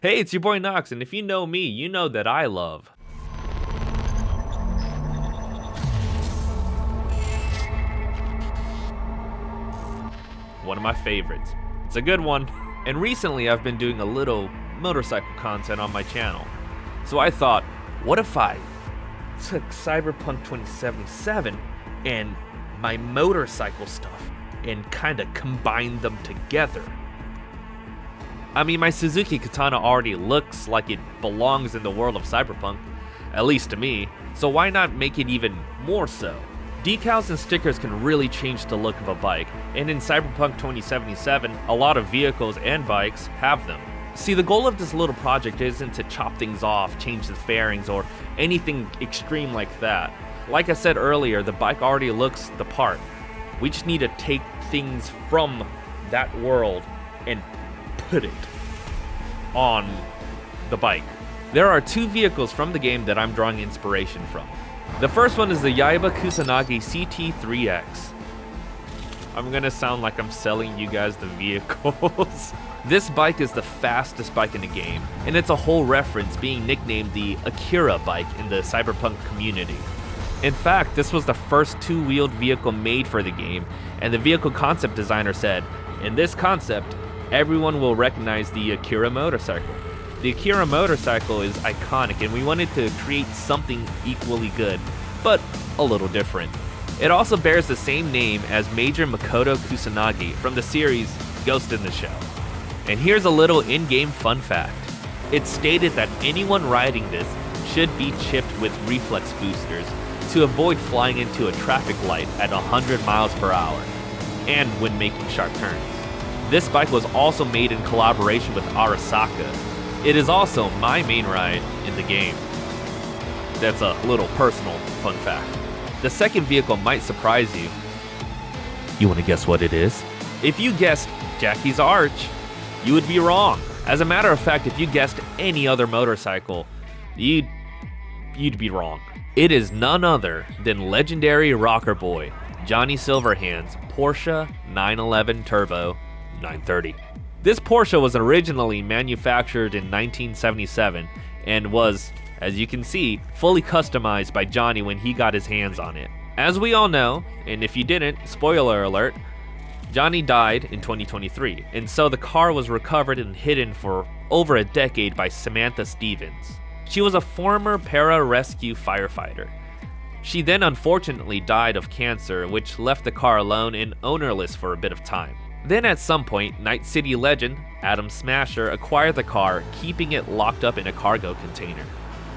Hey, it's your boy Nox, and if you know me, you know that I love one of my favorites. It's a good one, and recently I've been doing a little motorcycle content on my channel. So I thought, what if I took Cyberpunk 2077 and my motorcycle stuff and kinda combined them together? I mean, my Suzuki Katana already looks like it belongs in the world of Cyberpunk, at least to me, so why not make it even more so? Decals and stickers can really change the look of a bike, and in Cyberpunk 2077, a lot of vehicles and bikes have them. See, the goal of this little project isn't to chop things off, change the fairings, or anything extreme like that. Like I said earlier, the bike already looks the part. We just need to take things from that world and put it on the bike. There are two vehicles from the game that I'm drawing inspiration from. The first one is the Yaiba Kusanagi CT3X. I'm gonna sound like I'm selling you guys the vehicles. This bike is the fastest bike in the game, and it's a whole reference being nicknamed the Akira bike in the Cyberpunk community. In fact, this was the first two-wheeled vehicle made for the game, and the vehicle concept designer said, in this concept, everyone will recognize the Akira motorcycle. The Akira motorcycle is iconic, and we wanted to create something equally good, but a little different. It also bears the same name as Major Makoto Kusanagi from the series Ghost in the Shell. And here's a little in-game fun fact. It's stated that anyone riding this should be chipped with reflex boosters to avoid flying into a traffic light at 100 miles per hour, and when making sharp turns. This bike was also made in collaboration with Arasaka. It is also my main ride in the game. That's a little personal fun fact. The second vehicle might surprise you. You want to guess what it is? If you guessed Jackie's Arch, you would be wrong. As a matter of fact, if you guessed any other motorcycle, you'd be wrong. It is none other than legendary rocker boy Johnny Silverhand's Porsche 911 Turbo 930. This Porsche was originally manufactured in 1977 and was, as you can see, fully customized by Johnny when he got his hands on it. As we all know, and if you didn't, spoiler alert, Johnny died in 2023, and so the car was recovered and hidden for over a decade by Samantha Stevens. She was a former para-rescue firefighter. She then unfortunately died of cancer, which left the car alone and ownerless for a bit of time. Then at some point, Night City legend Adam Smasher acquired the car, keeping it locked up in a cargo container.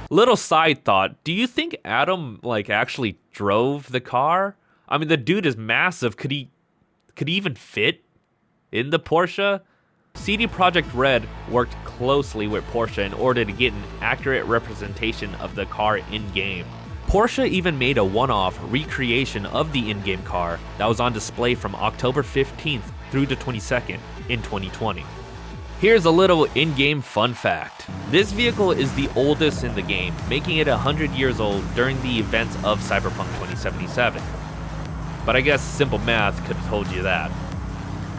Little side thought, do you think Adam actually drove the car? I mean, the dude is massive. Could he even fit in the Porsche? CD Projekt Red worked closely with Porsche in order to get an accurate representation of the car in-game. Porsche even made a one-off recreation of the in-game car that was on display from October 15th through the 22nd in 2020. Here's a little in-game fun fact. This vehicle is the oldest in the game, making it 100 years old during the events of Cyberpunk 2077. But I guess simple math could have told you that.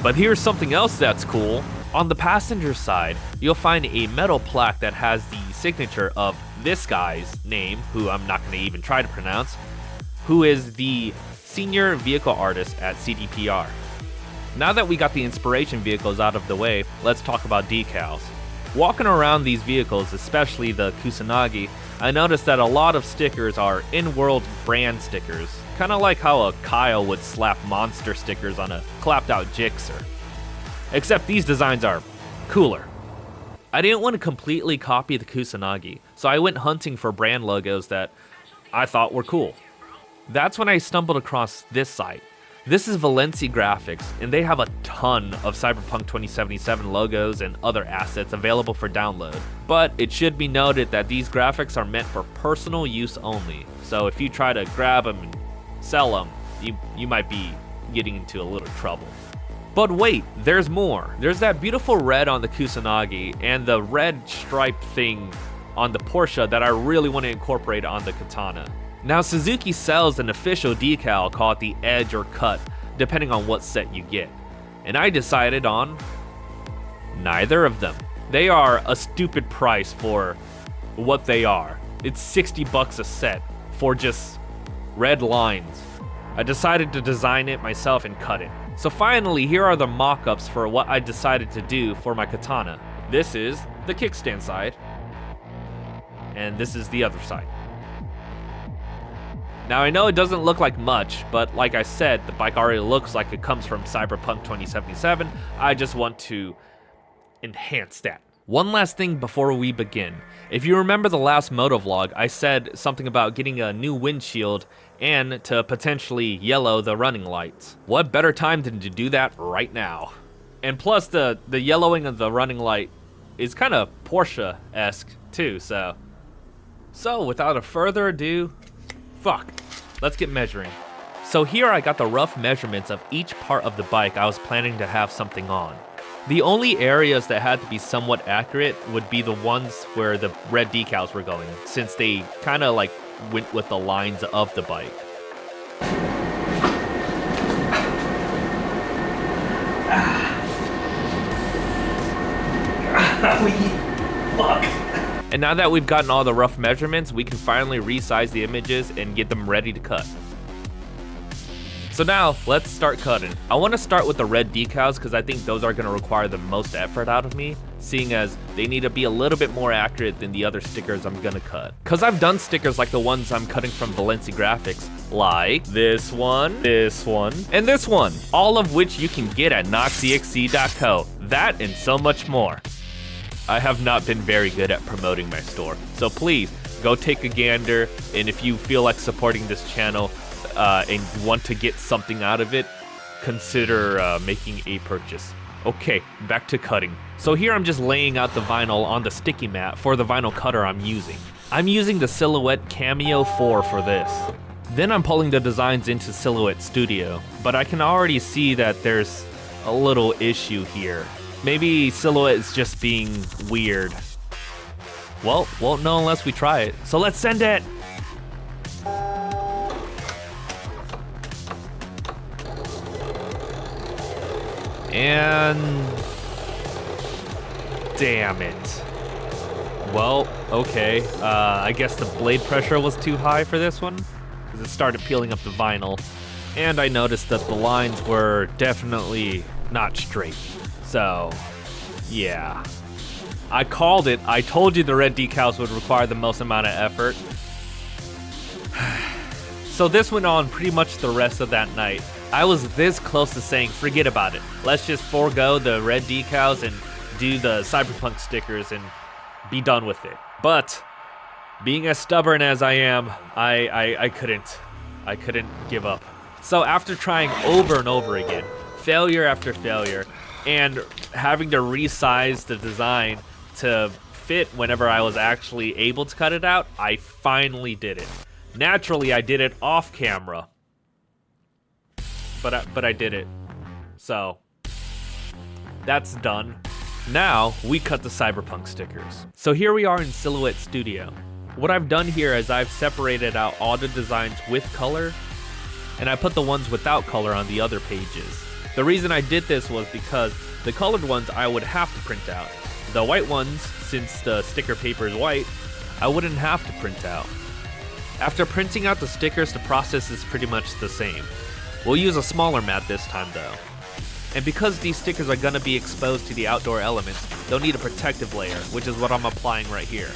But here's something else that's cool. On the passenger side, you'll find a metal plaque that has the signature of this guy's name, who I'm not going to even try to pronounce, who is the senior vehicle artist at CDPR. Now that we got the inspiration vehicles out of the way, let's talk about decals. Walking around these vehicles, especially the Kusanagi, I noticed that a lot of stickers are in-world brand stickers, kind of like how a Kyle would slap monster stickers on a clapped-out Gixxer. Except these designs are cooler. I didn't want to completely copy the Kusanagi, so I went hunting for brand logos that I thought were cool. That's when I stumbled across this site. This is Valenci Graphics, and they have a ton of Cyberpunk 2077 logos and other assets available for download. But it should be noted that these graphics are meant for personal use only, so if you try to grab them and sell them, you might be getting into a little trouble. But wait, there's more. There's that beautiful red on the Kusanagi and the red stripe thing on the Porsche that I really want to incorporate on the Katana. Now, Suzuki sells an official decal called the Edge or Cut, depending on what set you get. And I decided on neither of them. They are a stupid price for what they are. It's 60 bucks a set for just red lines. I decided to design it myself and cut it. So finally, here are the mock-ups for what I decided to do for my katana. This is the kickstand side, and this is the other side. Now I know it doesn't look like much, but like I said, the bike already looks like it comes from Cyberpunk 2077. I just want to enhance that. One last thing before we begin. If you remember the last motovlog, I said something about getting a new windshield and to potentially yellow the running lights. What better time than to do that right now? And plus the yellowing of the running light is kind of Porsche-esque too, so without a further ado, let's get measuring. So here I got the rough measurements of each part of the bike I was planning to have something on. The only areas that had to be somewhat accurate would be the ones where the red decals were going, since they kind of like went with the lines of the bike. And now that we've gotten all the rough measurements, we can finally resize the images and get them ready to cut. So now, let's start cutting. I want to start with the red decals because I think those are going to require the most effort out of me, seeing as they need to be a little bit more accurate than the other stickers I'm going to cut. Because I've done stickers like the ones I'm cutting from Valencia Graphics, like this one, and this one, all of which you can get at Nox.exe.co. That and so much more. I have not been very good at promoting my store, so please go take a gander, and if you feel like supporting this channel and want to get something out of it, consider making a purchase. Okay, back to cutting. So here I'm just laying out the vinyl on the sticky mat for the vinyl cutter I'm using. I'm using the Silhouette Cameo 4 for this. Then I'm pulling the designs into Silhouette Studio, but I can already see that there's a little issue here. Maybe Silhouette is just being weird. Well, won't know unless we try it. So let's send it! And damn it. Well, okay. I guess the blade pressure was too high for this one, because it started peeling up the vinyl. And I noticed that the lines were definitely not straight. So, yeah. I called it. I told you the red decals would require the most amount of effort. So this went on pretty much the rest of that night. I was this close to saying, forget about it. Let's just forego the red decals and do the Cyberpunk stickers and be done with it. But, being as stubborn as I am, I couldn't give up. So after trying over and over again, failure after failure, and having to resize the design to fit whenever I was actually able to cut it out, I finally did it. Naturally, I did it off camera, but I did it. So that's done. Now we cut the Cyberpunk stickers. So here we are in Silhouette Studio. What I've done here is I've separated out all the designs with color, and I put the ones without color on the other pages. The reason I did this was because the colored ones I would have to print out. The white ones, since the sticker paper is white, I wouldn't have to print out. After printing out the stickers, the process is pretty much the same. We'll use a smaller mat this time though. And because these stickers are going to be exposed to the outdoor elements, they'll need a protective layer, which is what I'm applying right here.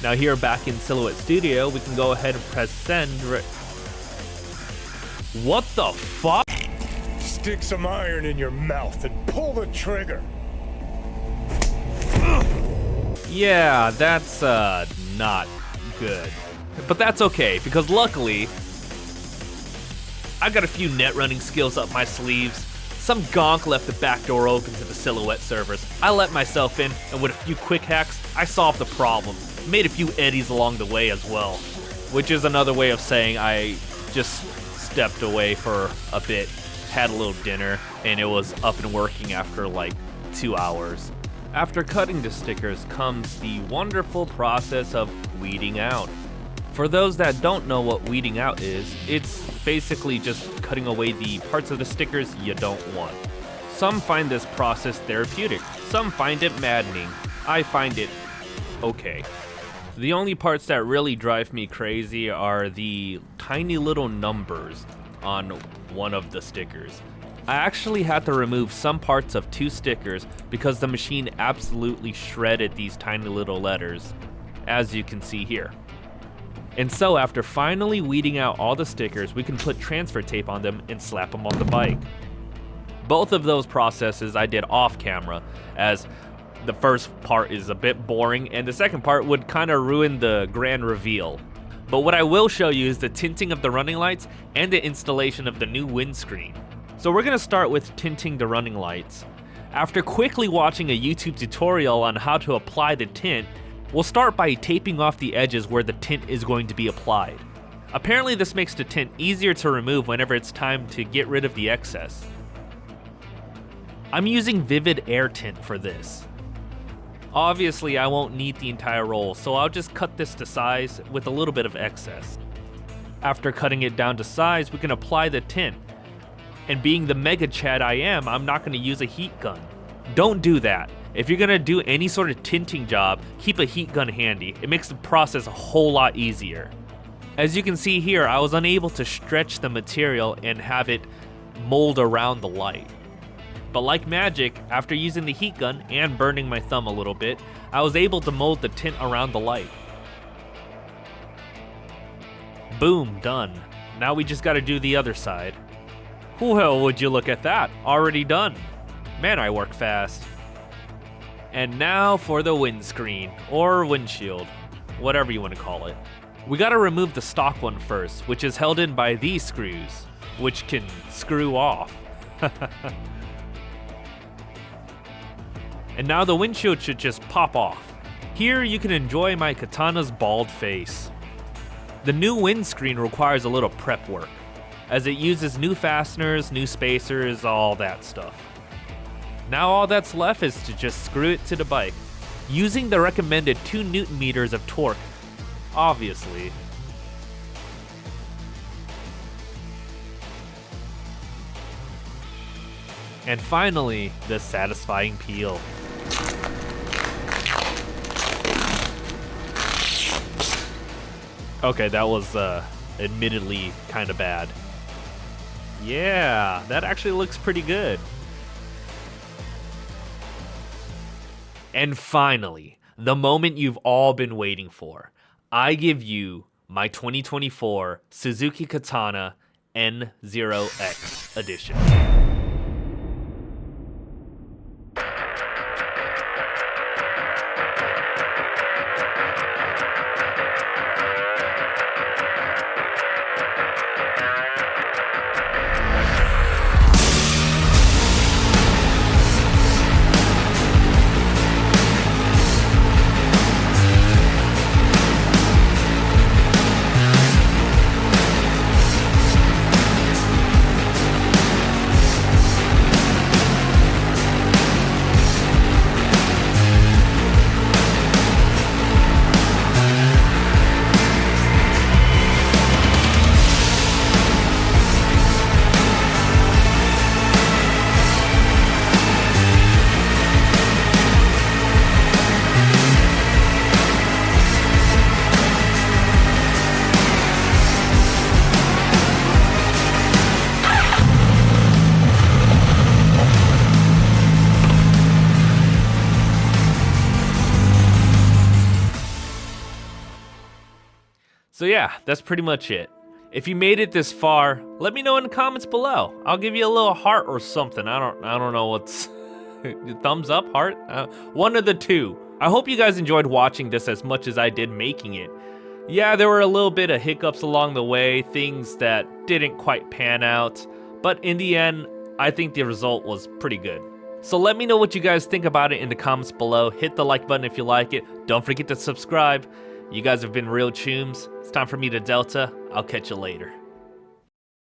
Now here back in Silhouette Studio, we can go ahead and press send. What the fuck? Stick some iron in your mouth and pull the trigger. Yeah, that's not good. But that's okay, because luckily, I got a few net running skills up my sleeves. Some gonk left the back door open to the Silhouette servers. I let myself in, and with a few quick hacks, I solved the problem. Made a few eddies along the way as well. Which is another way of saying I just stepped away for a bit, had a little dinner, and it was up and working after like 2 hours. After cutting the stickers comes the wonderful process of weeding out. For those that don't know what weeding out is, it's basically just cutting away the parts of the stickers you don't want. Some find this process therapeutic, some find it maddening. I find it okay. The only parts that really drive me crazy are the tiny little numbers on one of the stickers. I actually had to remove some parts of 2 stickers because the machine absolutely shredded these tiny little letters, as you can see here. And so after finally weeding out all the stickers, we can put transfer tape on them and slap them on the bike. Both of those processes I did off camera, as the first part is a bit boring and the second part would kind of ruin the grand reveal. But what I will show you is the tinting of the running lights and the installation of the new windscreen. So we're going to start with tinting the running lights. After quickly watching a YouTube tutorial on how to apply the tint, we'll start by taping off the edges where the tint is going to be applied. Apparently this makes the tint easier to remove whenever it's time to get rid of the excess. I'm using Vivid Air Tint for this. Obviously I won't need the entire roll, so I'll just cut this to size with a little bit of excess. After cutting it down to size, we can apply the tint. And being the mega Chad I am, I'm not going to use a heat gun. Don't do that. If you're going to do any sort of tinting job, keep a heat gun handy. It makes the process a whole lot easier. As you can see here, I was unable to stretch the material and have it mold around the light. But like magic, after using the heat gun and burning my thumb a little bit, I was able to mold the tint around the light. Boom, done. Now we just gotta do the other side. Well, would you look at that? Already done. Man, I work fast. And now for the windscreen, or windshield, whatever you want to call it. We gotta remove the stock one first, which is held in by these screws, which can screw off. And now the windshield should just pop off. Here you can enjoy my katana's bald face. The new windscreen requires a little prep work, as it uses new fasteners, new spacers, all that stuff. Now all that's left is to just screw it to the bike, using the recommended 2 Newton meters of torque, obviously. And finally, the satisfying peel. Okay, that was admittedly kind of bad. Yeah, that actually looks pretty good. And finally, the moment you've all been waiting for. I give you my 2024 Suzuki Katana N0X edition. So yeah, that's pretty much it. If you made it this far, let me know in the comments below. I'll give you a little heart or something. I don't know what's thumbs up, heart, one of the two. I hope you guys enjoyed watching this as much as I did making it. Yeah, there were a little bit of hiccups along the way, things that didn't quite pan out, but in the end, I think the result was pretty good. So let me know what you guys think about it in the comments below. Hit the like button if you like it. Don't forget to subscribe. You guys have been real chooms. It's time for me to Delta. I'll catch you later.